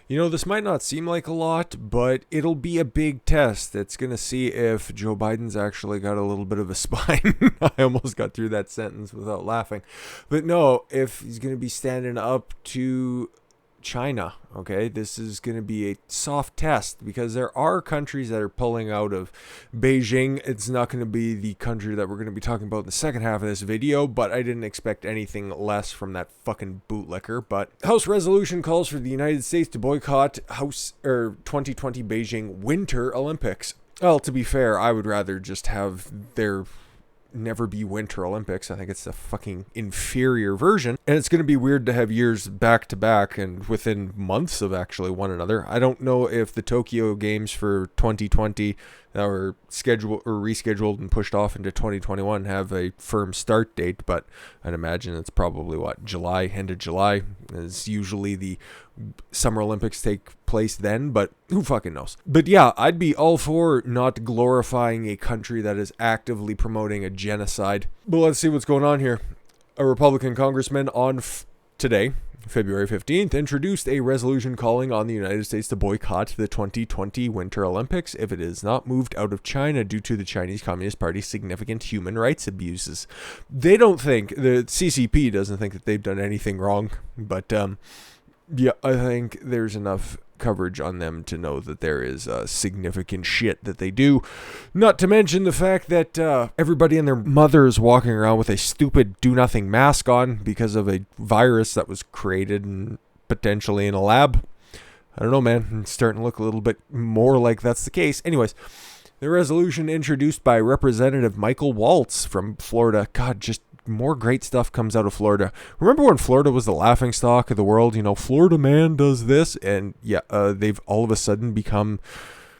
You know, this might not seem like a lot, but it'll be a big test. It's going to see if Joe Biden's actually got a little bit of a spine. I almost got through that sentence without laughing. But no, if he's going to be standing up to China, okay? This is going to be a soft test because there are countries that are pulling out of Beijing. It's not going to be the country that we're going to be talking about in the second half of this video, but I didn't expect anything less from that fucking bootlicker. But House resolution calls for the United States to boycott 2020 Beijing Winter Olympics. Well, to be fair, I would rather just have their never be Winter Olympics. I think it's a fucking inferior version, and it's going to be weird to have years back to back and within months of actually one another. I don't know if the Tokyo Games for 2020 that were scheduled or rescheduled and pushed off into 2021 have a firm start date, but I'd imagine it's probably July, end of July is usually the Summer Olympics take place then, but who fucking knows. But yeah, I'd be all for not glorifying a country that is actively promoting a genocide. But let's see what's going on here. A Republican congressman on today, February 15th, introduced a resolution calling on the United States to boycott the 2020 Winter Olympics if it is not moved out of China due to the Chinese Communist Party's significant human rights abuses. They don't think, the CCP doesn't think that they've done anything wrong, but yeah, I think there's enough coverage on them to know that there is significant shit that they do. Not to mention the fact that everybody and their mother is walking around with a stupid do-nothing mask on because of a virus that was created and potentially in a lab. I don't know, man. It's starting to look a little bit more like that's the case. Anyways, the resolution introduced by Representative Michael Waltz from Florida. God, just more great stuff comes out of Florida. Remember when Florida was the laughingstock of the world? You know, Florida man does this, and yeah, they've all of a sudden become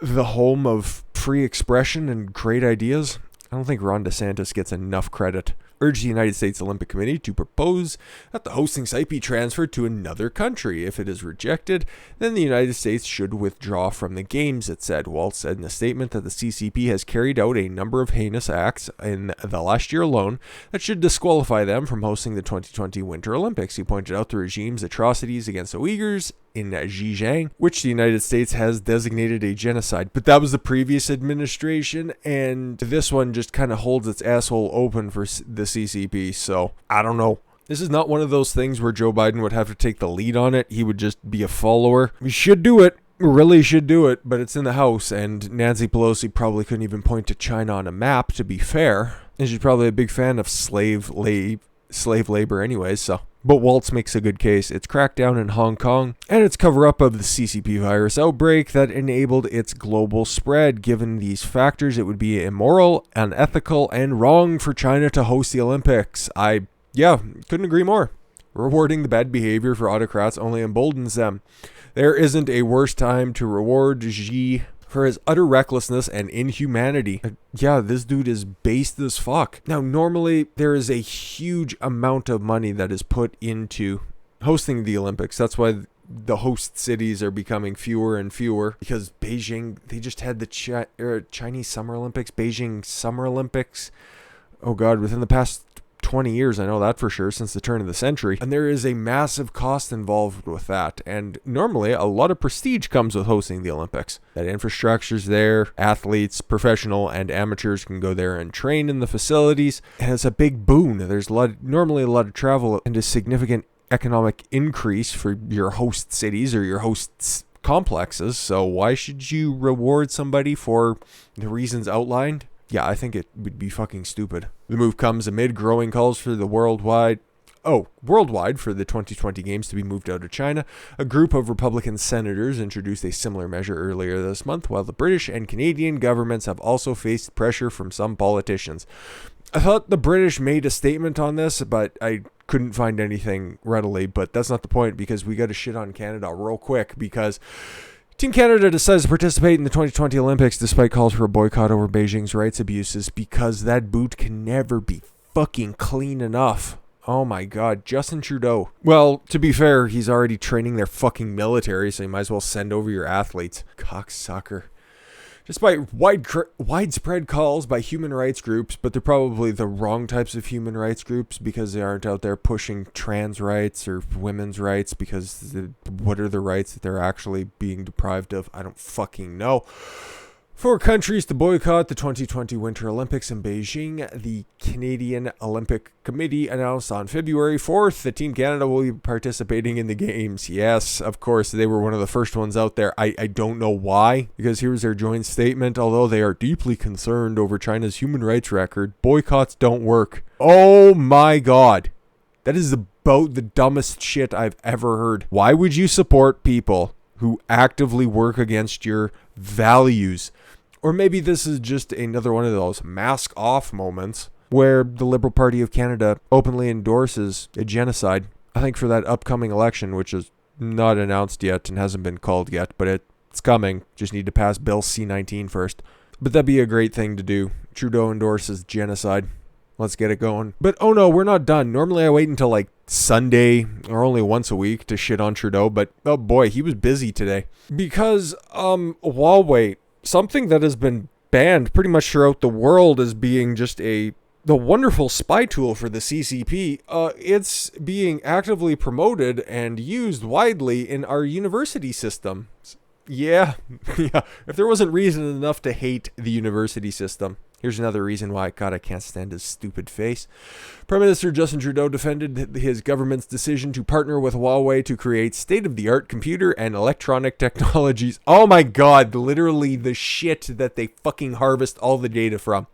the home of free expression and great ideas. I don't think Ron DeSantis gets enough credit. Urged the United States Olympic Committee to propose that the hosting site be transferred to another country. If it is rejected, then the United States should withdraw from the games, it said. Waltz said in a statement that the CCP has carried out a number of heinous acts in the last year alone that should disqualify them from hosting the 2020 Winter Olympics. He pointed out the regime's atrocities against the Uyghurs in Xinjiang, which the United States has designated a genocide. But that was the previous administration, and this one just kind of holds its asshole open for the CCP, so I don't know. This is not one of those things where Joe Biden would have to take the lead on it. He would just be a follower. We should do it. We really should do it, but it's in the House, and Nancy Pelosi probably couldn't even point to China on a map, to be fair. And she's probably a big fan of slave labor anyways, so. But Waltz makes a good case. It's crackdown in Hong Kong and its cover-up of the CCP virus outbreak that enabled its global spread. Given these factors, it would be immoral, unethical, and wrong for China to host the Olympics. Couldn't agree more. Rewarding the bad behavior for autocrats only emboldens them. There isn't a worse time to reward Xi for his utter recklessness and inhumanity. This dude is based as fuck. Now, normally, there is a huge amount of money that is put into hosting the Olympics. That's why the host cities are becoming fewer and fewer, because Beijing, they just had the Chinese Summer Olympics, Beijing Summer Olympics. Oh God, within the past 20 years, I know that for sure, since the turn of the century. And there is a massive cost involved with that. And normally, a lot of prestige comes with hosting the Olympics. That infrastructure's there, athletes, professional and amateurs can go there and train in the facilities. And it's a big boon. There's normally a lot of travel and a significant economic increase for your host cities or your host complexes. So why should you reward somebody for the reasons outlined? Yeah, I think it would be fucking stupid. The move comes amid growing calls for the worldwide for the 2020 games to be moved out of China. A group of Republican senators introduced a similar measure earlier this month, while the British and Canadian governments have also faced pressure from some politicians. I thought the British made a statement on this, but I couldn't find anything readily. But that's not the point, because we got to shit on Canada real quick, because Team Canada decides to participate in the 2020 Olympics despite calls for a boycott over Beijing's rights abuses, because that boot can never be fucking clean enough. Oh my God, Justin Trudeau. Well, to be fair, he's already training their fucking military, so you might as well send over your athletes. Cocksucker. Despite widespread calls by human rights groups, but they're probably the wrong types of human rights groups because they aren't out there pushing trans rights or women's rights, because what are the rights that they're actually being deprived of? I don't fucking know. For countries to boycott the 2020 Winter Olympics in Beijing, the Canadian Olympic Committee announced on February 4th that Team Canada will be participating in the games. Yes, of course, they were one of the first ones out there. I don't know why, because here's their joint statement. Although they are deeply concerned over China's human rights record, boycotts don't work. Oh my God. That is about the dumbest shit I've ever heard. Why would you support people who actively work against your values? Or maybe this is just another one of those mask off moments where the Liberal Party of Canada openly endorses a genocide. I think for that upcoming election, which is not announced yet and hasn't been called yet, but it's coming. Just need to pass Bill C-19 first. But that'd be a great thing to do. Trudeau endorses genocide. Let's get it going. But oh no, we're not done. Normally I wait until like Sunday or only once a week to shit on Trudeau, but oh boy, he was busy today. Because Huawei, something that has been banned pretty much throughout the world as being just the wonderful spy tool for the CCP, it's being actively promoted and used widely in our university system. Yeah. If there wasn't reason enough to hate the university system, here's another reason why. God, I can't stand his stupid face. Prime Minister Justin Trudeau defended his government's decision to partner with Huawei to create state-of-the-art computer and electronic technologies. Oh my God, literally the shit that they fucking harvest all the data from.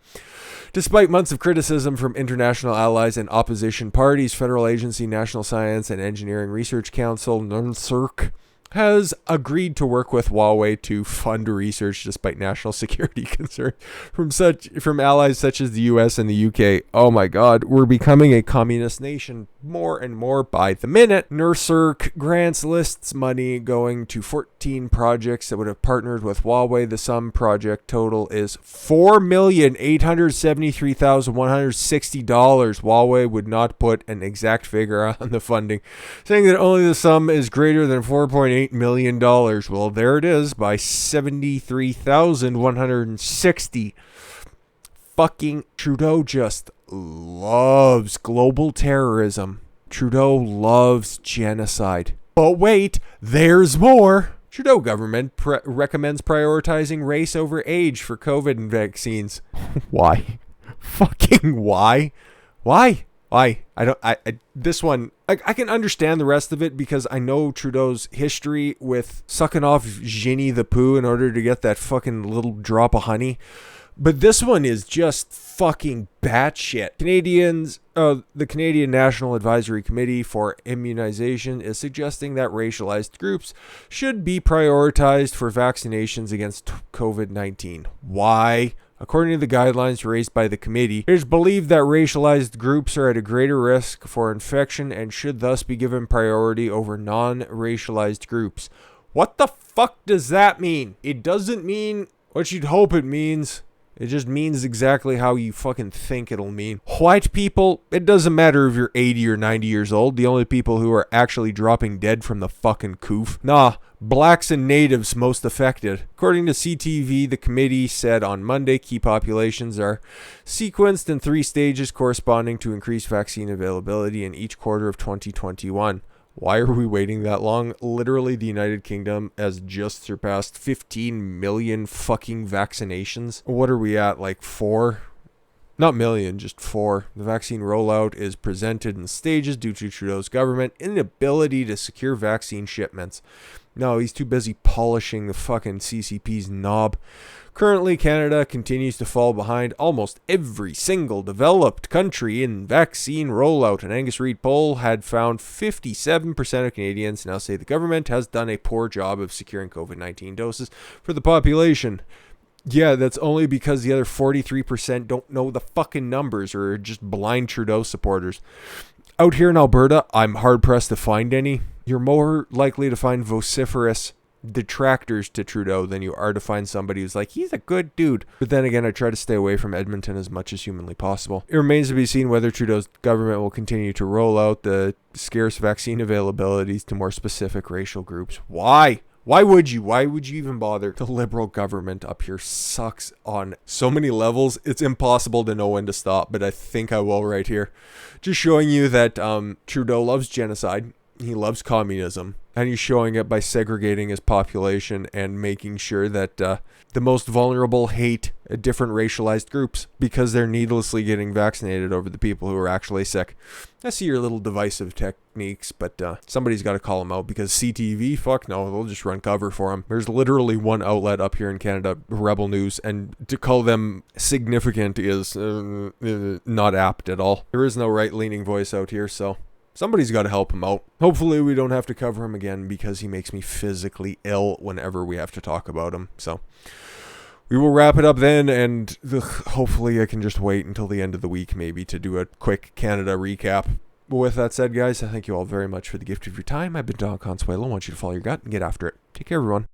Despite months of criticism from international allies and opposition parties, Federal Agency National Science and Engineering Research Council, NERNSERC, has agreed to work with Huawei to fund research despite national security concerns from allies such as the US and the UK. Oh my God, we're becoming a communist nation more and more by the minute. NERSERC grants lists money going to 14 projects that would have partnered with Huawei. The sum project total is $4,873,160. Huawei would not put an exact figure on the funding, saying that only the sum is greater than $4.8 million. Well, there it is by 73,160. Fucking Trudeau just loves global terrorism. Trudeau loves genocide. But wait, there's more. Trudeau government recommends prioritizing race over age for COVID vaccines. Why? Fucking why? Why? This one, I can understand the rest of it because I know Trudeau's history with sucking off Ginny the Pooh in order to get that fucking little drop of honey. But this one is just fucking batshit. The Canadian National Advisory Committee for Immunization is suggesting that racialized groups should be prioritized for vaccinations against COVID-19. Why? According to the guidelines raised by the committee, it is believed that racialized groups are at a greater risk for infection and should thus be given priority over non-racialized groups. What the fuck does that mean? It doesn't mean what you'd hope it means. It just means exactly how you fucking think it'll mean. White people, it doesn't matter if you're 80 or 90 years old. The only people who are actually dropping dead from the fucking coof. Nah, blacks and natives most affected. According to CTV, the committee said on Monday key populations are sequenced in 3 stages corresponding to increased vaccine availability in each quarter of 2021. Why are we waiting that long? Literally, the United Kingdom has just surpassed 15 million fucking vaccinations. What are we at, like 4? Not million, just 4. The vaccine rollout is presented in stages due to Trudeau's government inability to secure vaccine shipments. No, he's too busy polishing the fucking CCP's knob. Currently, Canada continues to fall behind almost every single developed country in vaccine rollout. An Angus Reid poll had found 57% of Canadians now say the government has done a poor job of securing COVID-19 doses for the population. Yeah, that's only because the other 43% don't know the fucking numbers or are just blind Trudeau supporters. Out here in Alberta, I'm hard-pressed to find any. You're more likely to find vociferous detractors to Trudeau than you are to find somebody who's like, he's a good dude. But then again, I try to stay away from Edmonton as much as humanly possible. It remains to be seen whether Trudeau's government will continue to roll out the scarce vaccine availabilities to more specific racial groups. Why? Why would you? Why would you even bother? The Liberal government up here sucks on so many levels. It's impossible to know when to stop, but I think I will right here. Just showing you that Trudeau loves genocide. He loves communism. And he's showing it by segregating his population and making sure that the most vulnerable hate different racialized groups because they're needlessly getting vaccinated over the people who are actually sick. I see your little divisive techniques, but somebody's got to call them out because CTV, fuck no, they'll just run cover for them. There's literally one outlet up here in Canada, Rebel News, and to call them significant is not apt at all. There is no right-leaning voice out here, so somebody's got to help him out. Hopefully we don't have to cover him again because he makes me physically ill whenever we have to talk about him. So we will wrap it up then, and hopefully I can just wait until the end of the week maybe to do a quick Canada recap. But with that said, guys, I thank you all very much for the gift of your time. I've been Don Consuelo. I want you to follow your gut and get after it. Take care, everyone.